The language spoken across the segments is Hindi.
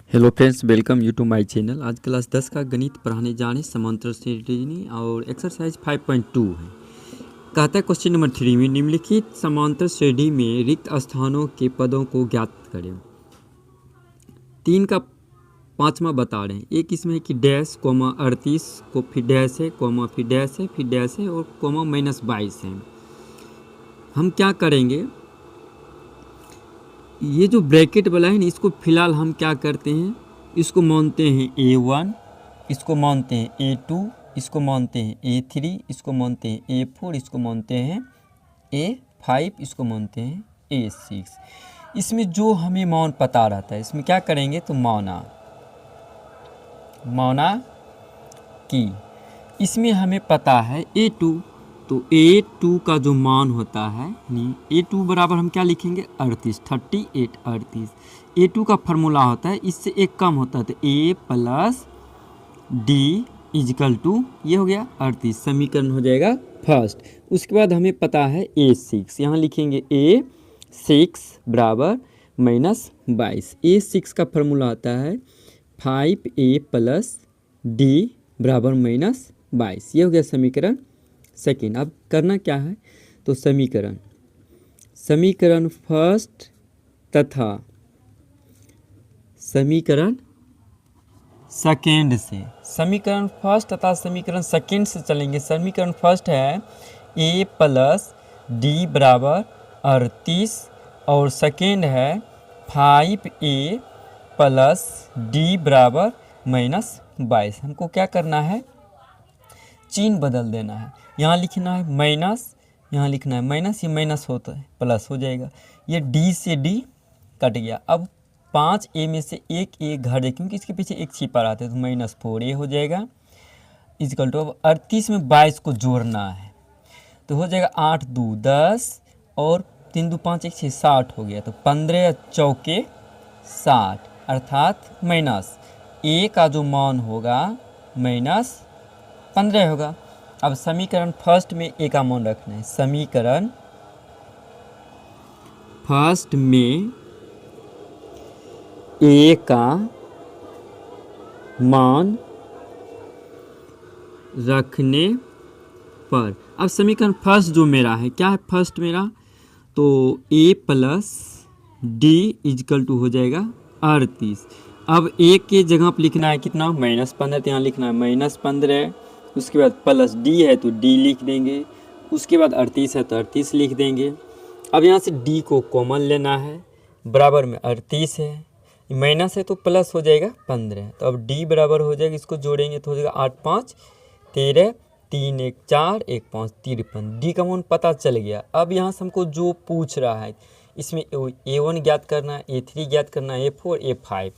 Hello friends, welcome you to my channel. आज क्लास 10 का गणित पढ़ाने जा रहे हैं समांतर श्रेणी और एक्सरसाइज 5.2 है। कहता है क्वेश्चन नंबर 3 में निम्नलिखित समांतर श्रेणी में रिक्त स्थानों के पदों को ज्ञात करें। 3 का 5वां बता रहे हैं। एक इसमें है कि डैश कोमा 38 को फिर डैश है कोमा फिर डैश है फिर डैश है और कोमा -22 है। हम क्या करेंगे, ये जो ब्रैकेट वाला है ना, इसको फिलहाल हम क्या करते हैं, इसको मानते हैं A1, इसको मानते हैं A2, इसको मानते हैं A3, इसको मानते हैं A4, इसको मानते हैं A5, इसको मानते हैं A6। इसमें जो हमें मान पता रहता है, इसमें क्या करेंगे तो माना कि इसमें हमें पता है A2, तो A2 का जो मान होता है A2 बराबर हम क्या लिखेंगे 38। A2 का फार्मूला होता है, इससे एक कम होता है तो A plus D is equal to ये हो गया 38, समीकरण हो जाएगा फर्स्ट। उसके बाद हमें पता है A6, यहाँ लिखेंगे A6 बराबर -22। A6 का फार्मूला आता है 5A प्लस D बराबर -22। ये हो गया समीकरण सेकेंड। अब करना क्या है तो समीकरण फर्स्ट तथा समीकरण सेकेंड से, समीकरण फर्स्ट तथा समीकरण सेकेंड से चलेंगे। समीकरण फर्स्ट है A प्लस D बराबर 38 और सेकेंड है 5A प्लस D बराबर -22। हमको क्या करना है, चिन्ह बदल देना है। यहाँ लिखना है माइनस, यहाँ लिखना है माइनस, ये माइनस होता है प्लस हो जाएगा। ये D से D कट गया। अब 5A में से एक घट जाए, क्योंकि इसके पीछे एक छिपा रहता है, तो -4A हो जाएगा इजकल टू। अब 38 में 22 को जोड़ना है तो हो जाएगा 8 2 10 और 3 2 5 1 6 60 हो गया। तो 15 चौके 60 अर्थात माइनस A का जो मान होगा -15 होगा। अब समीकरण फर्स्ट में A का मान रखना है। समीकरण फर्स्ट में A का मान रखने पर, अब समीकरण फर्स्ट जो मेरा है, क्या है फर्स्ट मेरा, तो A plus D is equal to हो जाएगा 38। अब A के जगह पर लिखना है कितना -15, तो यहाँ लिखना है -15। उसके बाद प्लस D है तो D लिख देंगे। उसके बाद 38 है तो 38 लिख देंगे। अब यहाँ से D को कॉमन लेना है, बराबर में 38 है, माइनस है तो प्लस हो जाएगा 15। तो अब D बराबर हो जाएगा, इसको जोड़ेंगे तो हो जाएगा 8 5 13, 3 1 4 1 5 53। D का मान पता चल गया। अब यहाँ से हमको जो पूछ रहा है, इसमें A1 ज्ञात करना है, A3 ज्ञात करना है, A4 A5।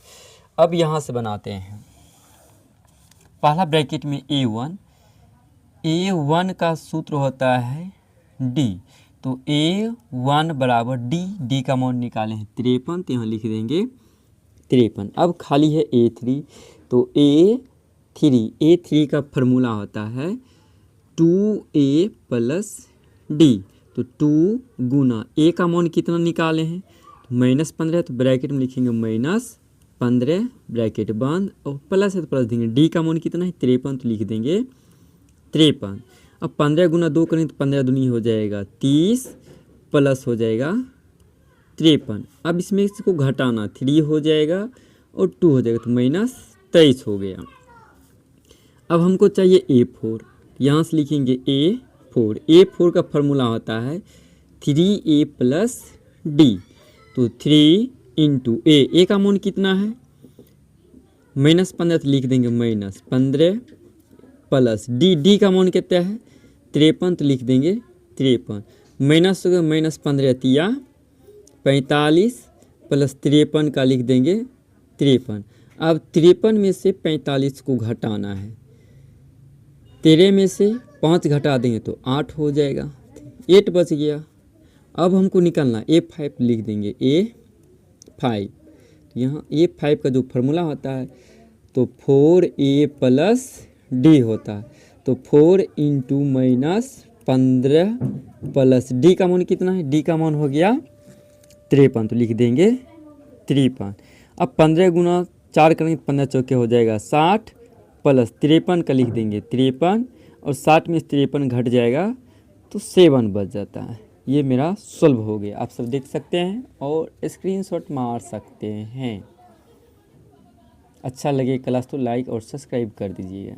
अब यहाँ से बनाते हैं। पहला ब्रैकेट में A1 का सूत्र होता है D, तो A1 बराबर D का मान निकाले हैं 53, तो यहाँ लिख देंगे 53। अब खाली है A3, तो A3 का फार्मूला होता है 2A प्लस D, तो 2 गुना A का मान कितना निकाले हैं -15, तो ब्रैकेट में लिखेंगे -15 ब्रैकेट बंद और प्लस है तो प्लस देंगे। D का मान कितना है 53, तो लिख देंगे 53। अब 15 गुना 2 करें तो 15 दूनी हो जाएगा 30 प्लस हो जाएगा 53। अब इसमें इसको घटाना 3 हो जाएगा और 2 हो जाएगा, तो -23 हो गया। अब हमको चाहिए A4, यहाँ से लिखेंगे A4 का फार्मूला होता है 3A प्लस D, तो 3 इंटू A का मान कितना है -15, तो लिख देंगे -15 प्लस D का मान कितना है 53, तो लिख देंगे 53। माइनस हो गया -15 तिया 45 प्लस 53 का लिख देंगे 53। अब 53 में से 45 को घटाना है, 13 में से 5 घटा देंगे तो 8 हो जाएगा, 8 बच गया। अब हमको निकालना A5, लिख देंगे A5। यहाँ A5 का जो फार्मूला होता है तो 4A प्लस D होता है, तो 4 इंटू -15 प्लस D का मान कितना है, D का मान हो गया 53, तो लिख देंगे 53। अब 15 गुना 4 करेंगे 15 चौके हो जाएगा 60 प्लस 53 का लिख देंगे 53 और 60 में 53 घट जाएगा तो 7 बच जाता है। ये मेरा सॉल्व हो गया, आप सब देख सकते हैं और स्क्रीनशॉट मार सकते हैं। अच्छा लगे क्लास तो लाइक और सब्सक्राइब कर दीजिएगा।